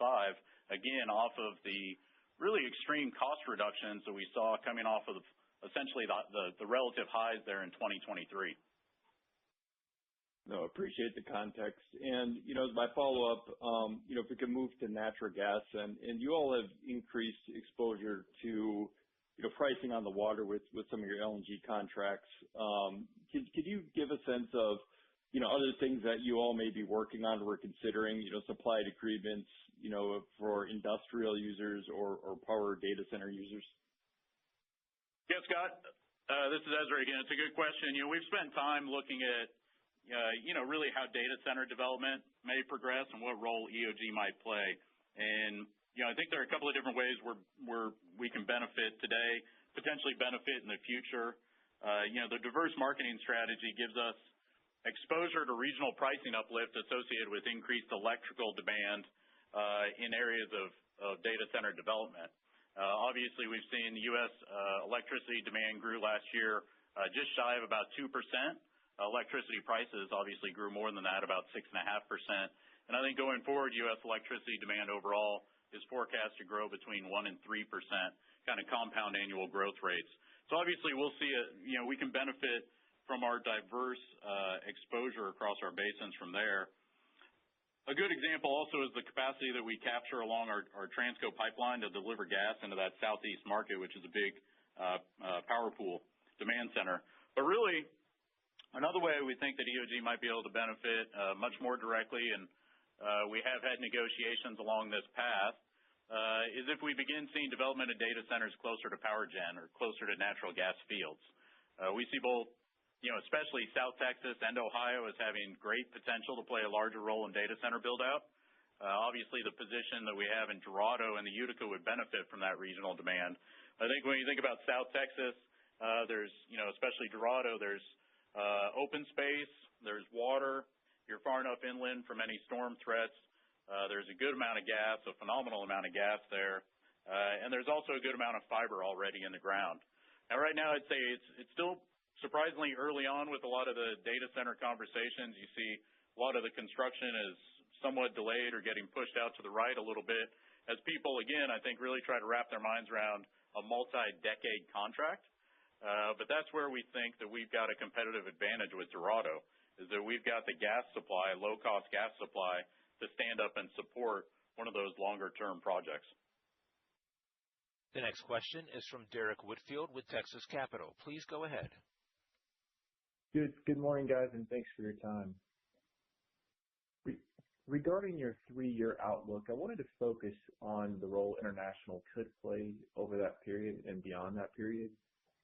again, off of the really extreme cost reductions that we saw coming off of essentially the relative highs there in 2023. No, appreciate the context. And, as my follow-up, if we can move to natural gas, and you all have increased exposure to, pricing on the water with some of your LNG contracts. Could you give a sense of, other things that you all may be working on or considering, supply agreements, for industrial users or power data center users? Yeah, Scott, this is Ezra again. It's a good question. We've spent time looking at, really how data center development may progress and what role EOG might play. And, I think there are a couple of different ways where we can benefit today, potentially benefit in the future. The diverse marketing strategy gives us exposure to regional pricing uplift associated with increased electrical demand in areas of data center development. Obviously, we've seen the U.S. electricity demand grew last year just shy of about 2%. Electricity prices obviously grew more than that, about 6.5%. And I think going forward, U.S. electricity demand overall is forecast to grow between 1% and 3%, kind of compound annual growth rates. So obviously, we'll see we can benefit from our diverse exposure across our basins from there. A good example also is the capacity that we capture along our Transco pipeline to deliver gas into that southeast market, which is a big power pool demand center. But really, another way we think that EOG might be able to benefit much more directly, and we have had negotiations along this path, is if we begin seeing development of data centers closer to power gen or closer to natural gas fields. We see both, especially South Texas and Ohio as having great potential to play a larger role in data center build-out. Obviously, the position that we have in Dorado and the Utica would benefit from that regional demand. I think when you think about South Texas, there's, especially Dorado, there's open space, there's water, you're far enough inland from any storm threats. There's a good amount of gas, a phenomenal amount of gas there. And there's also a good amount of fiber already in the ground. Now, right now, I'd say it's still surprisingly early on with a lot of the data center conversations, you see a lot of the construction is somewhat delayed or getting pushed out to the right a little bit as people, again, I think really try to wrap their minds around a multi-decade contract. But that's where we think that we've got a competitive advantage with Dorado, is that we've got the gas supply, low-cost gas supply, to stand up and support one of those longer-term projects. The next question is from Derek Whitfield with Texas Capital. Please go ahead. Good morning, guys, and thanks for your time. Regarding your 3-year outlook, I wanted to focus on the role international could play over that period and beyond that period.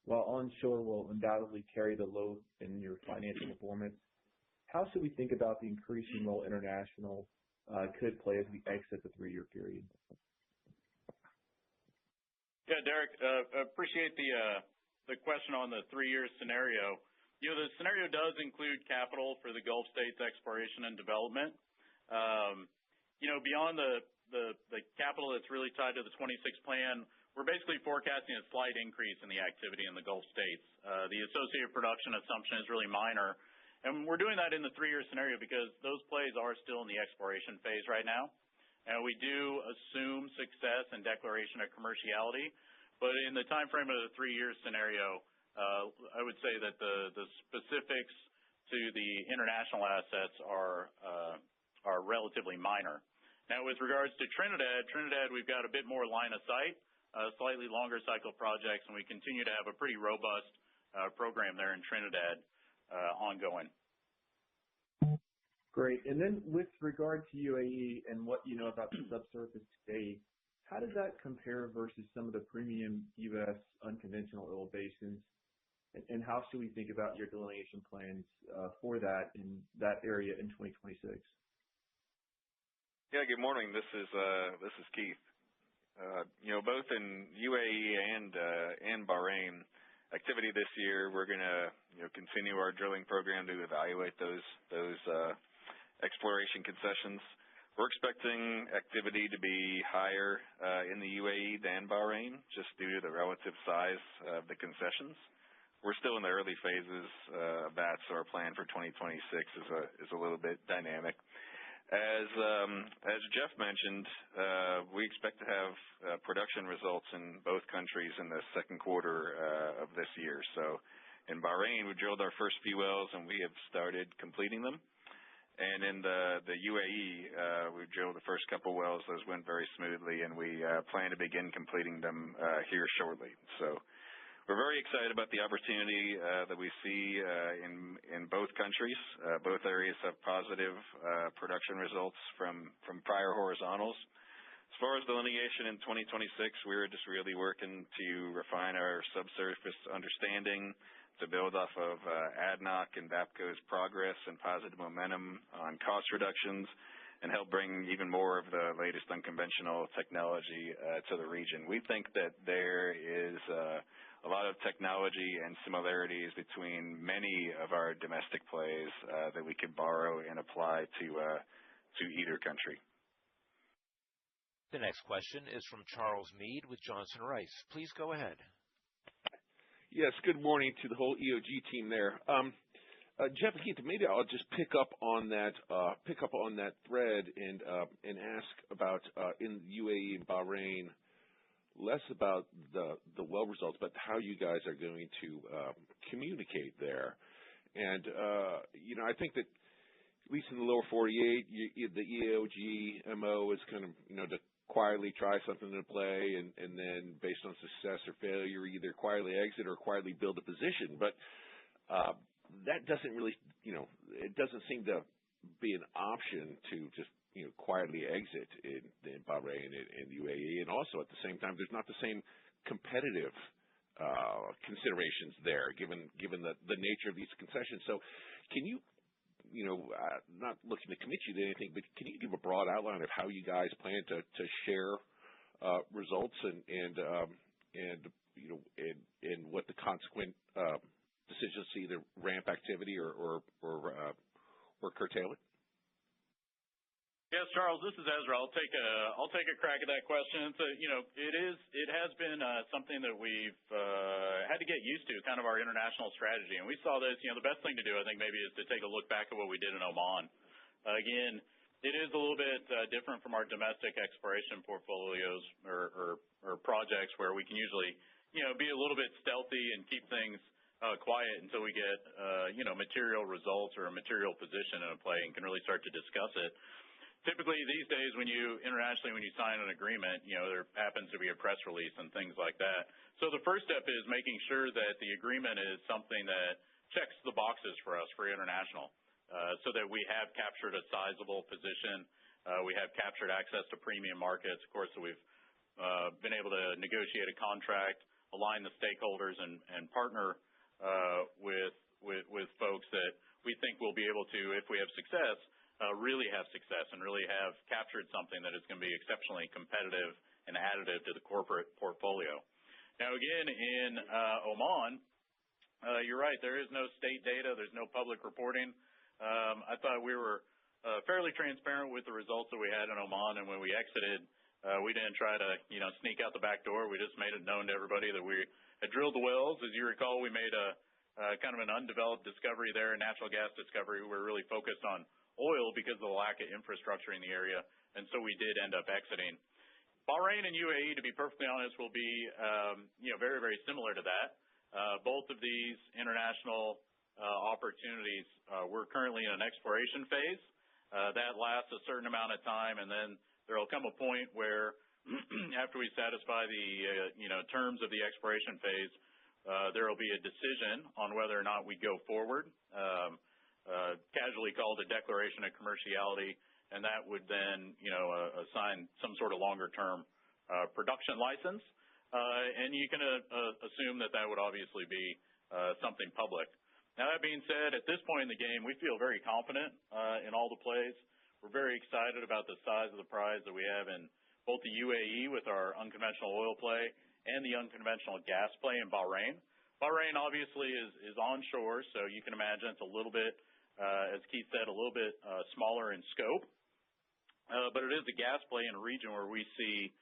While onshore will undoubtedly carry the load in your financial performance, how should we think about the increasing role international could play as we exit the 3-year period? Yeah, Derek, appreciate the question on the 3-year scenario. The scenario does include capital for the Gulf States exploration and development. Beyond the capital that's really tied to the 26 plan, we're basically forecasting a slight increase in the activity in the Gulf States. The associated production assumption is really minor, and we're doing that in the 3-year scenario because those plays are still in the exploration phase right now. And we do assume success and declaration of commerciality, but in the time frame of the 3-year scenario, I would say that the specifics to the international assets are relatively minor. Now, with regards to Trinidad, we've got a bit more line of sight, slightly longer cycle projects, and we continue to have a pretty robust program there in Trinidad ongoing. Great. And then with regard to UAE and what you know about the subsurface today, how does that compare versus some of the premium U.S. unconventional oil basins? And how should we think about your delineation plans for that in that area in 2026? Yeah, good morning. This is Keith. Both in UAE and Bahrain, activity this year, we're going to continue our drilling program to evaluate those exploration concessions. We're expecting activity to be higher in the UAE than Bahrain, just due to the relative size of the concessions. We're still in the early phases of that, so our plan for 2026 is a little bit dynamic. As Jeff mentioned, we expect to have production results in both countries in the second quarter of this year. So in Bahrain, we drilled our first few wells, and we have started completing them. And in the UAE, we drilled the first couple wells. Those went very smoothly, and we plan to begin completing them here shortly. So we're very excited about the opportunity that we see in both countries. Both areas have positive production results from prior horizontals. As far as delineation in 2026, we're just really working to refine our subsurface understanding, to build off of ADNOC and BAPCO's progress and positive momentum on cost reductions, and help bring even more of the latest unconventional technology to the region. We think that there is a lot of technology and similarities between many of our domestic plays that we could borrow and apply to either country. The next question is from Charles Meade with Johnson Rice. Please go ahead. Yes, good morning to the whole EOG team there. Jeff and Keith, maybe I'll just pick up on that thread and ask about in UAE and Bahrain, less about the well results, but how you guys are going to communicate there. And I think that at least in the lower 48, the EOG MO is kind of to quietly try something to play, and then based on success or failure, either quietly exit or quietly build a position. But that doesn't really, it doesn't seem to be an option to just quietly exit in Bahrain and UAE. And also at the same time, there's not the same competitive considerations there, given the nature of these concessions. So can you, not looking to commit you to anything, but can you give a broad outline of how you guys plan to share results and what the consequent decisions to either ramp activity or curtail it? Yes, Charles, this is Ezra. I'll take a crack at that question. So, it has been something that we've had to get used to, kind of our international strategy. And we saw this, the best thing to do, I think, maybe is to take a look back at what we did in Oman. Again, it is a little bit different from our domestic exploration portfolios or projects where we can usually, be a little bit stealthy and keep things quiet until we get, material results or a material position in a play and can really start to discuss it. Typically these days when you sign an agreement, there happens to be a press release and things like that. So the first step is making sure that the agreement is something that checks the boxes for us for international, so that we have captured a sizable position. We have captured access to premium markets. Of course, so we've been able to negotiate a contract, align the stakeholders and partner with folks that we think will be able to, if we have success, really have success and really have captured something that is going to be exceptionally competitive and additive to the corporate portfolio. Now, again, in Oman, you're right. There is no state data. There's no public reporting. I thought we were fairly transparent with the results that we had in Oman, and when we exited, we didn't try to, sneak out the back door. We just made it known to everybody that we had drilled the wells. As you recall, we made a kind of an undeveloped discovery there, a natural gas discovery. We were really focused on oil because of the lack of infrastructure in the area, and so we did end up exiting. Bahrain and UAE, to be perfectly honest, will be very, very similar to that. Both of these international opportunities, we're currently in an exploration phase. That lasts a certain amount of time, and then there will come a point where after we satisfy the terms of the exploration phase, there will be a decision on whether or not we go forward. Casually called a declaration of commerciality, and that would then, assign some sort of longer-term production license. And you can assume that would obviously be something public. Now, that being said, at this point in the game, we feel very confident in all the plays. We're very excited about the size of the prize that we have in both the UAE with our unconventional oil play and the unconventional gas play in Bahrain. Bahrain obviously is onshore, so you can imagine it's a little bit, as Keith said, a little bit smaller in scope. But it is a gas play in a region where we see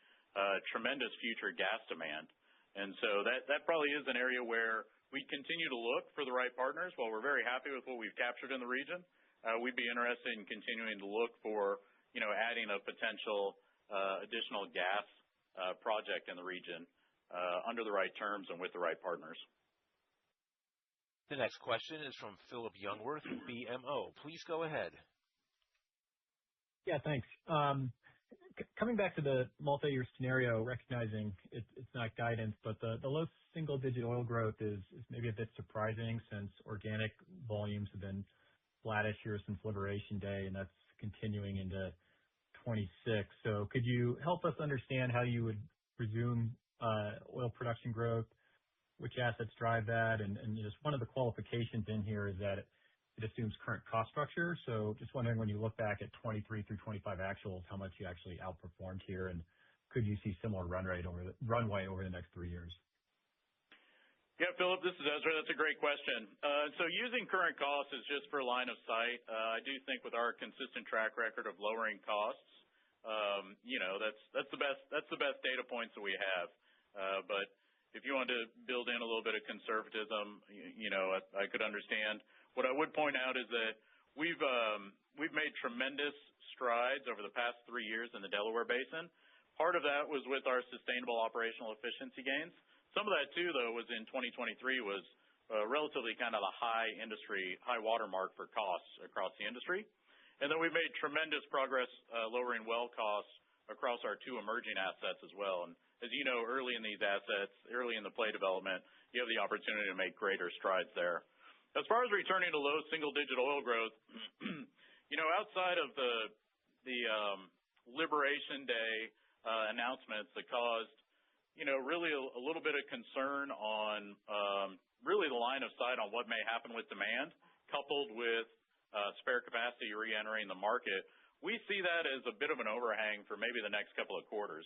tremendous future gas demand. And so that probably is an area where we continue to look for the right partners. While we're very happy with what we've captured in the region, we'd be interested in continuing to look for, adding a potential additional gas project in the region under the right terms and with the right partners. The next question is from Philip Youngworth of BMO. Please go ahead. Yeah, thanks. Coming back to the multi-year scenario, recognizing it's not guidance, but the low single-digit oil growth is maybe a bit surprising since organic volumes have been flattish here since Liberation Day, and that's continuing into 26. So could you help us understand how you would resume oil production growth? Which assets drive that? And just one of the qualifications in here is that it assumes current cost structure. So just wondering, when you look back at 23 through 25 actuals, how much you actually outperformed here, and could you see similar runway over the next 3 years? Yeah, Philip, this is Ezra. That's a great question. So using current costs is just for line of sight. I do think with our consistent track record of lowering costs, that's the best data points that we have. But if you want to build in a little bit of conservatism, I could understand. What I would point out is that we've made tremendous strides over the past 3 years in the Delaware Basin. Part of that was with our sustainable operational efficiency gains. Some of that too, though, was in 2023 was relatively kind of the high watermark for costs across the industry. And then we've made tremendous progress lowering well costs across our 2 emerging assets as well. And as you know, early in these assets, early in the play development, you have the opportunity to make greater strides there. As far as returning to low single-digit oil growth, outside of the Liberation Day announcements that caused, really a little bit of concern on really the line of sight on what may happen with demand, coupled with spare capacity re-entering the market, we see that as a bit of an overhang for maybe the next couple of quarters.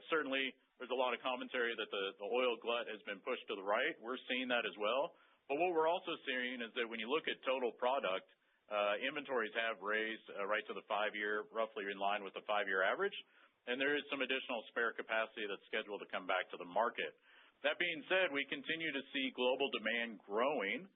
Certainly, there's a lot of commentary that the oil glut has been pushed to the right. We're seeing that as well. But what we're also seeing is that when you look at total product, Inventories have raised right to the 5-year, roughly in line with the 5-year average, and there is some additional spare capacity that's scheduled to come back to the market. That being said, we continue to see global demand growing,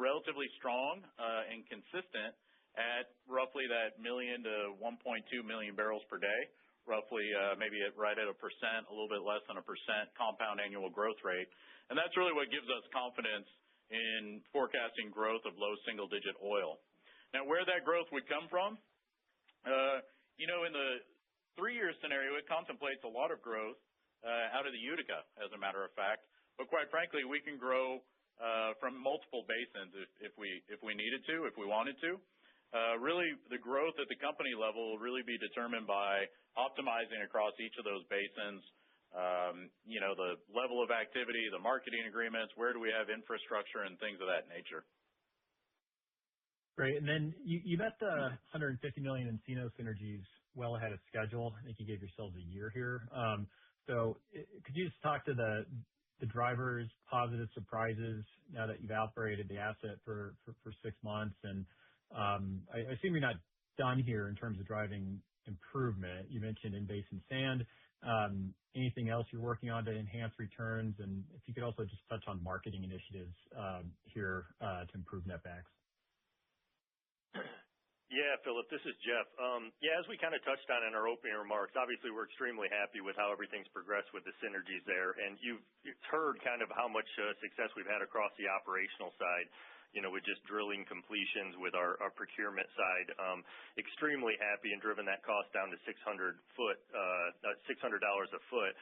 relatively strong and consistent at roughly that million to 1.2 million barrels per day, roughly maybe right at 1%, a little bit less than 1% compound annual growth rate. And that's really what gives us confidence in forecasting growth of low single-digit oil. Now, where that growth would come from, in the 3-year scenario, it contemplates a lot of growth out of the Utica, as a matter of fact. But quite frankly, we can grow from multiple basins if we needed to, if we wanted to. Really, the growth at the company level will really be determined by optimizing across each of those basins, the level of activity, the marketing agreements, where do we have infrastructure and things of that nature. Great. And then you met the $150 million in Encino synergies well ahead of schedule. I think you gave yourselves a year here. So could you just talk to the drivers, positive surprises now that you've operated the asset for 6 months? And I assume you're not done here in terms of driving improvement. You mentioned in-basin sand. Anything else you're working on to enhance returns? And if you could also just touch on marketing initiatives here to improve netbacks. Yeah, Philip, this is Jeff. As we kind of touched on in our opening remarks, obviously we're extremely happy with how everything's progressed with the synergies there. And you've heard kind of how much success we've had across the operational side, with just drilling completions with our procurement side. Extremely happy and driven that cost down to $600 a foot.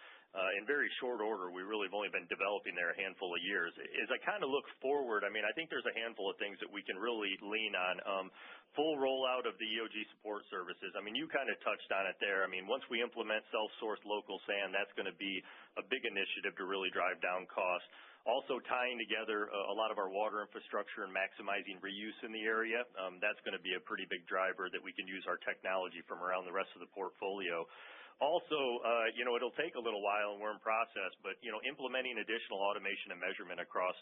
In very short order, we really have only been developing there a handful of years. As I kind of look forward, I think there's a handful of things that we can really lean on. Full rollout of the EOG support services. You kind of touched on it there. Once we implement self-sourced local sand, that's going to be a big initiative to really drive down costs. Also tying together a lot of our water infrastructure and maximizing reuse in the area. That's going to be a pretty big driver that we can use our technology from around the rest of the portfolio. Also, it'll take a little while and we're in process, but, implementing additional automation and measurement across,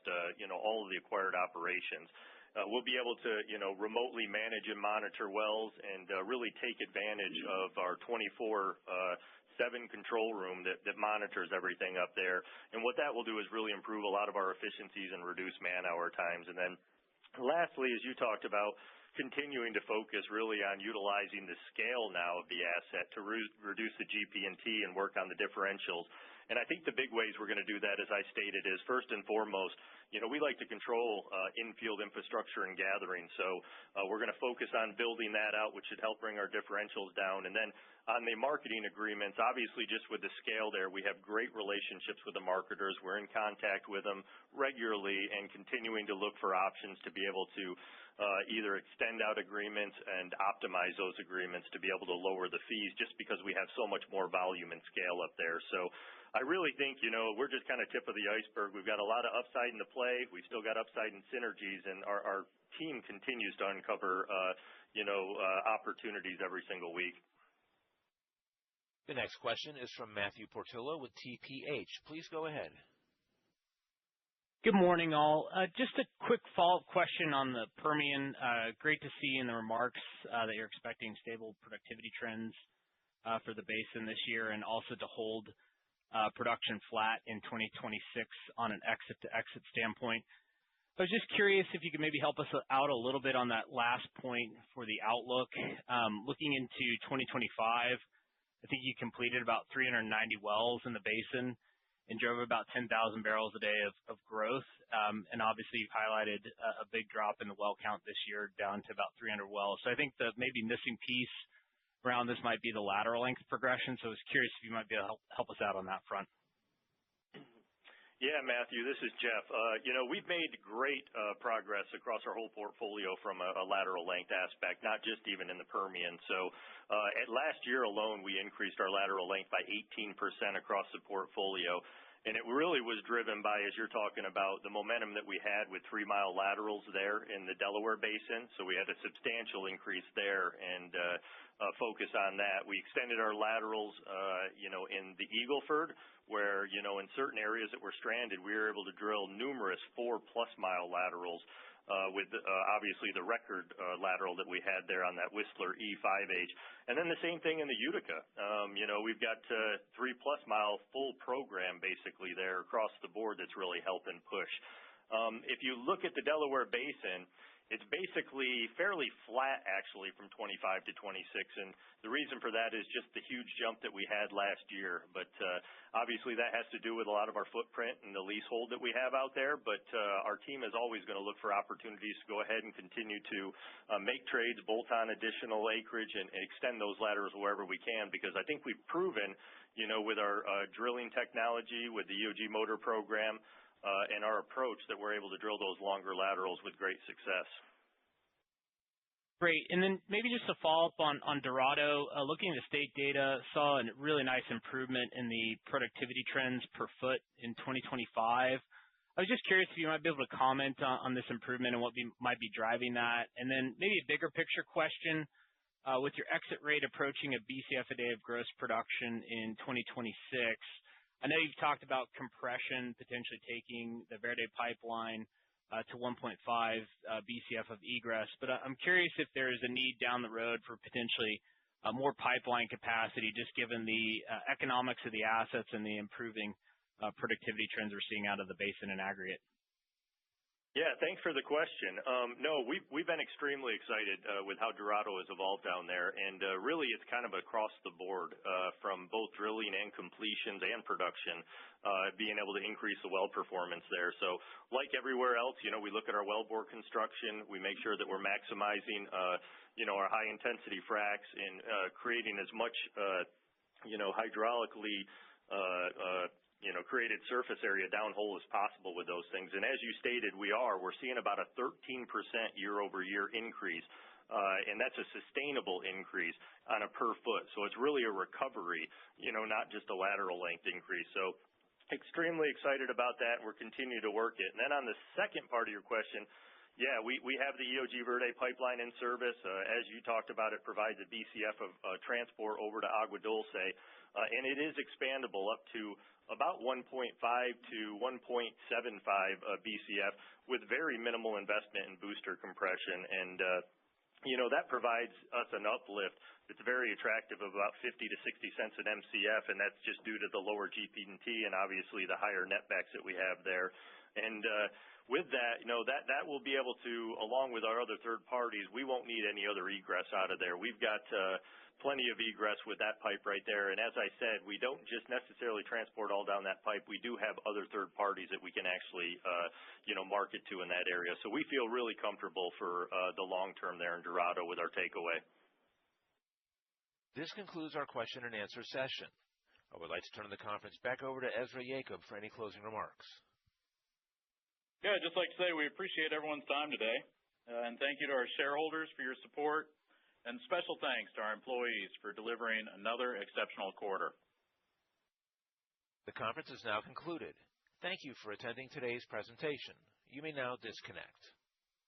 all of the acquired operations. We'll be able to, remotely manage and monitor wells and really take advantage of our 24/7 control room that monitors everything up there. And what that will do is really improve a lot of our efficiencies and reduce man-hour times. And then lastly, as you talked about, continuing to focus really on utilizing the scale now of the asset to reduce the GP&T and work on the differentials. And I think the big ways we're going to do that, as I stated, is first and foremost, we like to control infield infrastructure and gathering. So we're going to focus on building that out, which should help bring our differentials down. And then on the marketing agreements, obviously just with the scale there, we have great relationships with the marketers. We're in contact with them regularly and continuing to look for options to be able to either extend out agreements and optimize those agreements to be able to lower the fees just because we have so much more volume and scale up there. So I really think, we're just kind of tip of the iceberg. We've got a lot of upside in the play. We've still got upside in synergies, and our team continues to uncover, opportunities every single week. The next question is from Matthew Portillo with TPH. Please go ahead. Good morning, all. Just a quick follow-up question on the Permian. Great to see in the remarks that you're expecting stable productivity trends for the basin this year and also to hold production flat in 2026 on an exit-to-exit standpoint. I was just curious if you could maybe help us out a little bit on that last point for the outlook. Looking into 2025, I think you completed about 390 wells in the basin and drove about 10,000 barrels a day of growth. And obviously, you've highlighted a big drop in the well count this year down to about 300 wells. So I think the maybe missing piece around this might be the lateral length progression. So I was curious if you might be able to help us out on that front. Yeah, Matthew, this is Jeff. We've made great progress across our whole portfolio from a lateral length aspect, not just even in the Permian. So at last year alone, we increased our lateral length by 18% across the portfolio. And it really was driven by, as you're talking about, the momentum that we had with 3-mile laterals there in the Delaware Basin. So we had a substantial increase there and focus on that. We extended our laterals, in the Eagle Ford, where, in certain areas that were stranded, we were able to drill numerous 4-plus mile laterals. with obviously the record lateral that we had there on that Whistler E5H. And then the same thing in the Utica. We've got 3+ mile full program basically there across the board that's really helping push. If you look at the Delaware Basin, it's basically fairly flat actually from 25 to 26, and the reason for that is just the huge jump that we had last year. But obviously that has to do with a lot of our footprint and the leasehold that we have out there, but our team is always going to look for opportunities to go ahead and continue to make trades, bolt on additional acreage, and extend those laterals wherever we can, because I think we've proven, with our drilling technology, with the EOG motor program, and our approach, that we're able to drill those longer laterals with great success. Great. And then maybe just a follow-up on Dorado. Looking at the state data, saw a really nice improvement in the productivity trends per foot in 2025. I was just curious if you might be able to comment on this improvement and what might be driving that. And then maybe a bigger picture question, with your exit rate approaching a BCF a day of gross production in 2026, I know you've talked about compression potentially taking the Verde pipeline to 1.5 BCF of egress, but I'm curious if there is a need down the road for potentially more pipeline capacity, just given the economics of the assets and the improving productivity trends we're seeing out of the basin in aggregate. Yeah, thanks for the question. No, we've been extremely excited with how Dorado has evolved down there, and really it's kind of across the board from both drilling and completions and production, being able to increase the well performance there. So like everywhere else, we look at our wellbore construction, we make sure that we're maximizing our high intensity fracs and creating as much hydraulically created surface area downhole as possible with those things. And as you stated, we're seeing about a 13% year-over-year increase, and that's a sustainable increase on a per foot. So it's really a recovery, not just a lateral length increase. So extremely excited about that, and we're continuing to work it. And then on the second part of your question, yeah, we have the EOG Verde pipeline in service. As you talked about, it provides a BCF of transport over to Agua Dulce, and it is expandable up to about 1.5 to 1.75 BCF with very minimal investment in booster compression. And, that provides us an uplift that's very attractive of about 50 to 60 cents an MCF, and that's just due to the lower GP&T and obviously the higher netbacks that we have there. And with that, that will be able to, along with our other third parties, we won't need any other egress out of there. We've got plenty of egress with that pipe right there. And as I said, we don't just necessarily transport all down that pipe. We do have other third parties that we can actually, market to in that area. So we feel really comfortable for the long term there in Dorado with our takeaway. This concludes our question and answer session. I would like to turn the conference back over to Ezra Yacob for any closing remarks. Yeah, I'd just like to say we appreciate everyone's time today, and thank you to our shareholders for your support, and special thanks to our employees for delivering another exceptional quarter. The conference is now concluded. Thank you for attending today's presentation. You may now disconnect.